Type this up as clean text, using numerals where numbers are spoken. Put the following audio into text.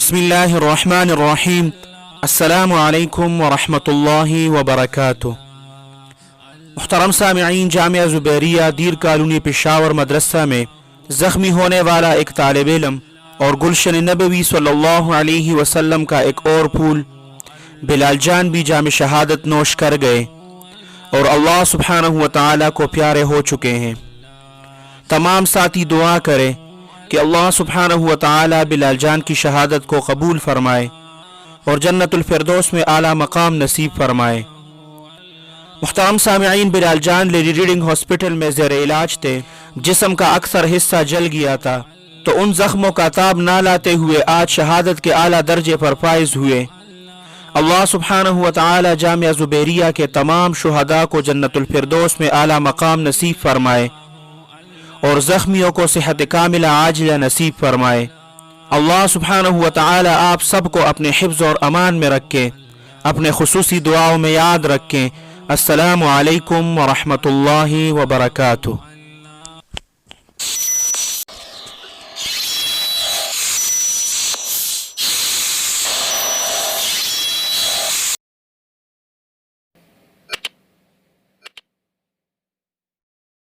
بسم اللہ الرحمن الرحیم۔ السلام علیکم ورحمۃ اللہ وبرکاتہ۔ محترم سامعین، جامعہ زبیریہ دیر کالونی پشاور مدرسہ میں زخمی ہونے والا ایک طالب علم اور گلشن نبوی صلی اللہ علیہ وسلم کا ایک اور پھول بلال جان بھی جام شہادت نوش کر گئے اور اللہ سبحانہ وتعالی کو پیارے ہو چکے ہیں۔ تمام ساتھی دعا کریں کہ اللہ سبحانہ وتعالی بلال جان کی شہادت کو قبول فرمائے اور جنت الفردوس میں اعلیٰ مقام نصیب فرمائے۔ محترم سامعین، بلال جان لیڈی ریڈنگ ہاسپٹل میں زیر علاج تھے۔ جسم کا اکثر حصہ جل گیا تھا، تو ان زخموں کا تاب نہ لاتے ہوئے آج شہادت کے اعلیٰ درجے پر فائز ہوئے۔ اللہ سبحانہ وتعالی جامعہ زبیریہ کے تمام شہداء کو جنت الفردوس میں اعلیٰ مقام نصیب فرمائے اور زخمیوں کو صحت کاملہ عاجلہ نصیب فرمائے۔ اللہ سبحانہ وتعالی آپ سب کو اپنے حفظ اور امان میں رکھے، اپنے خصوصی دعاؤں میں یاد رکھیں۔ السلام علیکم ورحمۃ اللہ وبرکاتہ۔